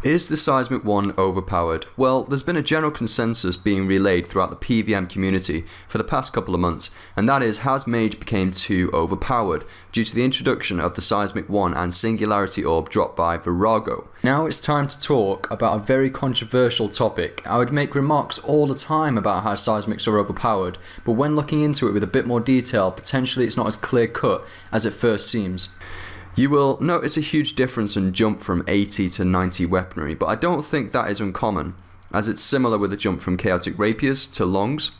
Is the Seismic Wand overpowered? Well, there's been a general consensus being relayed throughout the PvM community for the past couple of months, and that is, has Mage became too overpowered due to the introduction of the Seismic Wand and Singularity Orb dropped by Virago. Now it's time to talk about a very controversial topic. I would make remarks all the time about how Seismics are overpowered, but when looking into it with a bit more detail, potentially it's not as clear cut as it first seems. You will notice a huge difference in jump from 80 to 90 weaponry, but I don't think that is uncommon, as it's similar with the jump from Chaotic Rapiers to Longs,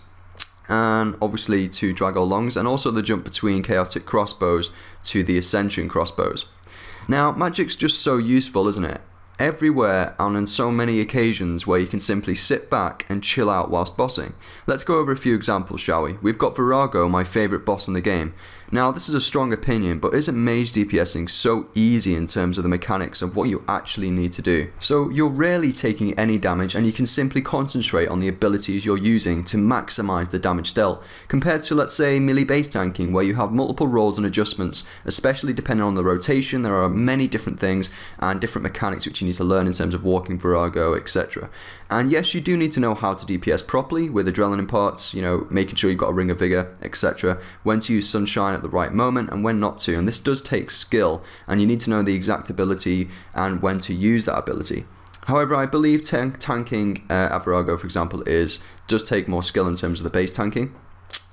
and obviously to Drago Longs, and also the jump between Chaotic Crossbows to the Ascension Crossbows. Now, magic's just so useful, isn't it? Everywhere and on so many occasions where you can simply sit back and chill out whilst bossing. Let's go over a few examples, shall we? We've got Virago, my favourite boss in the game. Now, this is a strong opinion, but isn't mage DPSing so easy in terms of the mechanics of what you actually need to do? So you're rarely taking any damage and you can simply concentrate on the abilities you're using to maximise the damage dealt, compared to, let's say, melee base tanking, where you have multiple rolls and adjustments, especially depending on the rotation. There are many different things and different mechanics which you need to learn in terms of walking Virago, etc. And yes, you do need to know how to DPS properly with adrenaline parts, making sure you've got a ring of vigor, etc. When to use Sunshine at the right moment and when not to, and this does take skill, and you need to know the exact ability and when to use that ability. However, I believe tanking at Virago, for example, does take more skill in terms of the base tanking.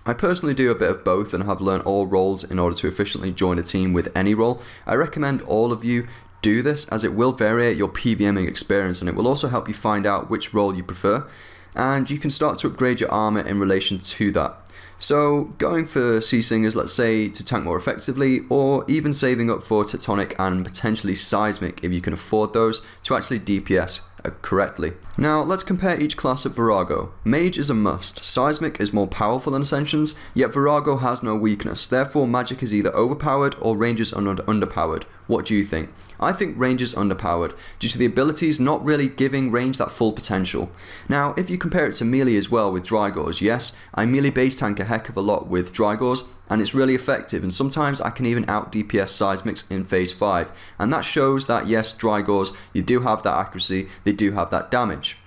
I personally do a bit of both and have learned all roles in order to efficiently join a team with any role. I recommend all of you do this, as it will vary your PvMing experience, and it will also help you find out which role you prefer, and you can start to upgrade your armor in relation to that. So going for Sea Singers, let's say, to tank more effectively, or even saving up for Tectonic and potentially Seismic if you can afford those to actually DPS correctly. Now let's compare each class of Virago. Mage is a must, Seismic is more powerful than Ascensions, yet Virago has no weakness, therefore magic is either overpowered or ranges underpowered. What do you think? I think range is underpowered, due to the abilities not really giving range that full potential. Now if you compare it to melee as well with Drygores, yes, I melee base tank a heck of a lot with Drygores, and it's really effective, and sometimes I can even out DPS Seismics in phase 5, and that shows that yes, Drygores, you do have that accuracy, they do have that damage.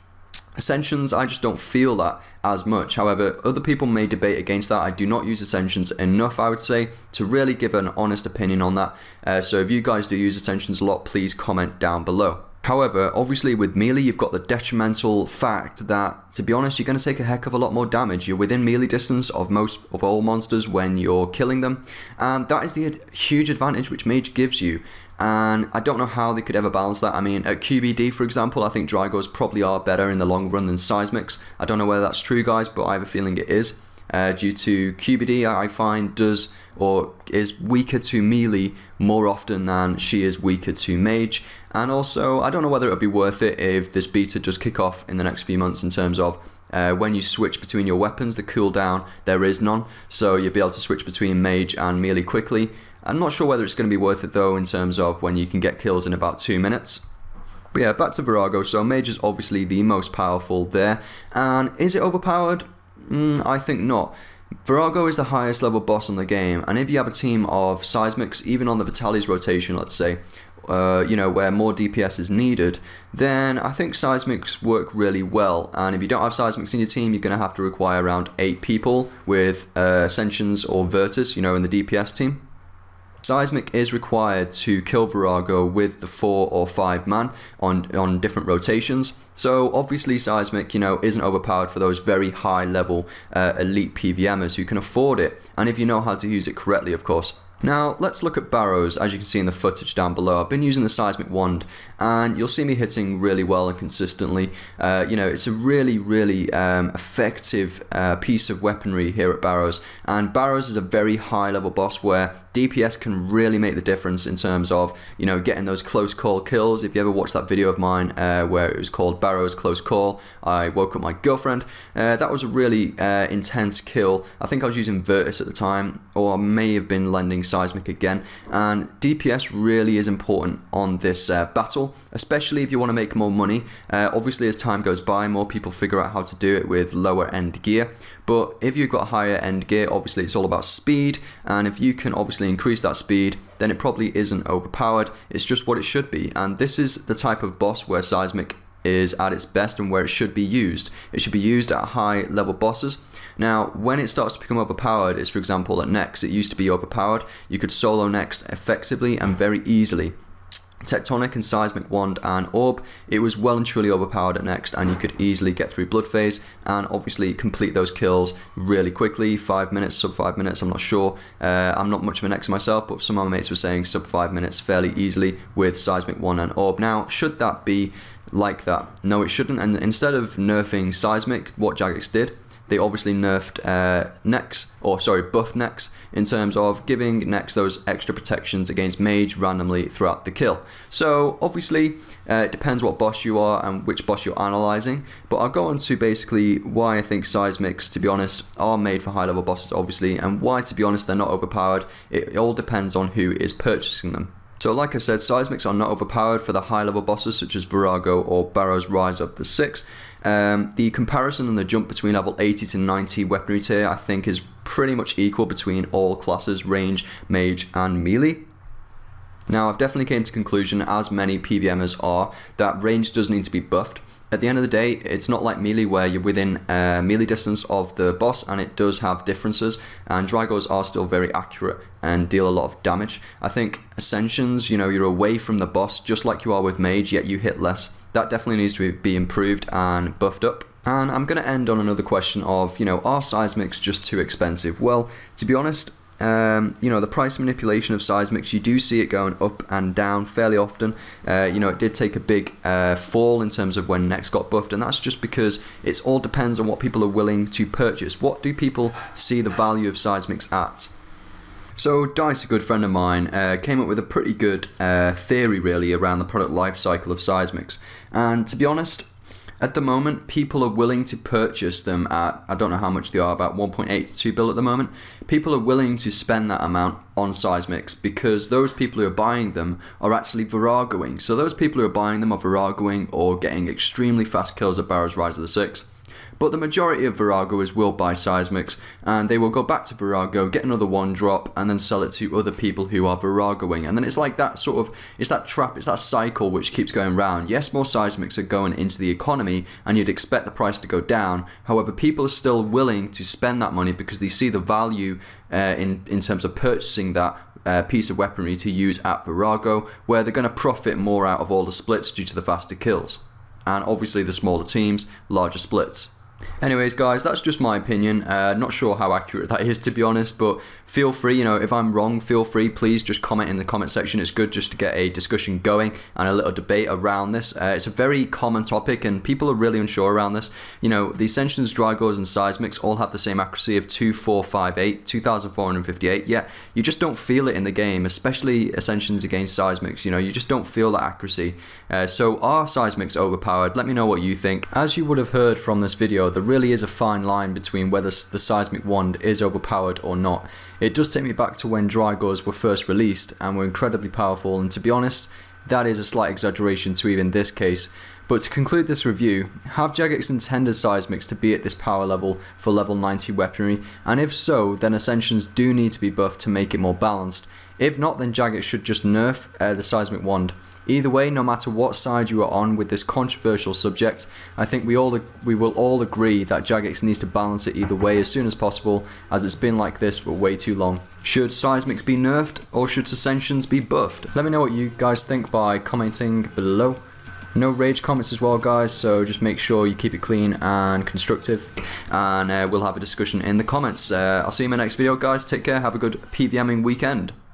Ascensions, I just don't feel that as much. However, other people may debate against that. I do not use Ascensions enough, I would say, to really give an honest opinion on that. So if you guys do use Ascensions a lot, please comment down below. However, obviously with melee, you've got the detrimental fact that, to be honest, you're going to take a heck of a lot more damage. You're within melee distance of all monsters when you're killing them, and that is the huge advantage which Mage gives you. And I don't know how they could ever balance that. I mean, at QBD, for example, I think Drygores probably are better in the long run than Seismics. I don't know whether that's true, guys, but I have a feeling it is. Due to QBD, I find is weaker to melee more often than she is weaker to mage. And also, I don't know whether it would be worth it if this beta does kick off in the next few months in terms of when you switch between your weapons, the cooldown, there is none. So you'll be able to switch between mage and melee quickly. I'm not sure whether it's going to be worth it though in terms of when you can get kills in about 2 minutes. But yeah, back to Virago. So mage is obviously the most powerful there. And is it overpowered? I think not. Virago is the highest level boss in the game, and if you have a team of Seismics, even on the Vitalis rotation, let's say, where more DPS is needed, then I think Seismics work really well. And if you don't have Seismics in your team, you're going to have to require around 8 people with Ascensions or Virtus, in the DPS team. Seismic is required to kill Virago with the 4 or 5 man on different rotations. So obviously Seismic, isn't overpowered for those very high level elite PvMers who can afford it, and if you know how to use it correctly, of course. Now let's look at Barrows. As you can see in the footage down below, I've been using the Seismic Wand, and you'll see me hitting really well and consistently. It's a really effective piece of weaponry here at Barrows, and Barrows is a very high level boss where DPS can really make the difference in terms of getting those close call kills. If you ever watched that video of mine where it was called Barrows Close Call, I woke up my girlfriend, that was a really intense kill. I think I was using Virtus at the time, or I may have been lending Seismic again, and DPS really is important on this battle. hassle, especially if you want to make more money. Obviously, as time goes by, more people figure out how to do it with lower end gear. But if you've got higher end gear, obviously it's all about speed, and if you can obviously increase that speed, then it probably isn't overpowered. It's just what it should be, and this is the type of boss where Seismic is at its best and where it should be used. It should be used at high level bosses. Now, when it starts to become overpowered is, for example, at Next. It used to be overpowered. You could solo Next effectively and very easily. Tectonic and Seismic Wand and Orb, it was well and truly overpowered at Next, and you could easily get through Blood Phase and obviously complete those kills really quickly, 5 minutes, sub 5 minutes, I'm not sure. I'm not much of a Next myself, but some of my mates were saying sub 5 minutes fairly easily with Seismic Wand and Orb. Now, should that be like that? No, it shouldn't, and instead of nerfing Seismic, what Jagex did, they obviously nerfed buffed Nex in terms of giving Nex those extra protections against Mage randomly throughout the kill. So obviously it depends what boss you are and which boss you're analysing, but I'll go on to basically why I think Seismics, to be honest, are made for high level bosses obviously, and why, to be honest, they're not overpowered. It all depends on who is purchasing them. So like I said, Seismics are not overpowered for the high level bosses such as Virago or Barrow's Rise of the 6. The comparison and the jump between level 80 to 90 weaponry tier I think is pretty much equal between all classes, range, mage and melee. Now I've definitely came to conclusion, as many PVMers are, that range does need to be buffed. At the end of the day, it's not like melee where you're within melee distance of the boss, and it does have differences, and Dragos are still very accurate and deal a lot of damage. I think Ascensions, you're away from the boss just like you are with Mage, yet you hit less. That definitely needs to be improved and buffed up. And I'm going to end on another question of, are Seismics just too expensive? Well, to be honest, the price manipulation of Seismics, you do see it going up and down fairly often. It did take a big fall in terms of when Next got buffed, and that's just because it all depends on what people are willing to purchase. What do people see the value of Seismics at? So Dice, a good friend of mine, came up with a pretty good theory really around the product life cycle of Seismics, and to be honest, at the moment, people are willing to purchase them at, I don't know how much they are, about 1.8 to 2 bill at the moment. People are willing to spend that amount on Seismics because those people who are buying them are actually Viragoing. So those people who are buying them are Viragoing or getting extremely fast kills at Barrow's Rise of the 6. But the majority of Viragoers will buy Seismics, and they will go back to Virago, get another one drop, and then sell it to other people who are Viragoing. And then it's like that sort of, it's that trap, it's that cycle which keeps going round. Yes, more Seismics are going into the economy, and you'd expect the price to go down. However, people are still willing to spend that money because they see the value in terms of purchasing that piece of weaponry to use at Virago, where they're going to profit more out of all the splits due to the faster kills. And obviously the smaller teams, larger splits. Anyways guys, that's just my opinion. Not sure how accurate that is, to be honest, but feel free, if I'm wrong, feel free, please just comment in the comment section. It's good just to get a discussion going and a little debate around this. It's a very common topic and people are really unsure around this. The Ascensions, Dragos and Seismics all have the same accuracy of 2458, 2458, yet you just don't feel it in the game, especially Ascensions against Seismics. You just don't feel that accuracy. So are Seismics overpowered? Let me know what you think. As you would have heard from this video, there really is a fine line between whether the Seismic Wand is overpowered or not. It does take me back to when Dragos were first released and were incredibly powerful, and to be honest, that is a slight exaggeration to even this case. But to conclude this review, have Jagex intended Seismics to be at this power level for level 90 weaponry, and if so, then Ascensions do need to be buffed to make it more balanced. If not, then Jagex should just nerf the Seismic Wand. Either way, no matter what side you are on with this controversial subject, I think we will all agree that Jagex needs to balance it either way as soon as possible, as it's been like this for way too long. Should Seismics be nerfed, or should Ascensions be buffed? Let me know what you guys think by commenting below. No rage comments as well guys, so just make sure you keep it clean and constructive, and we'll have a discussion in the comments. I'll see you in my next video guys, take care, have a good PVMing weekend.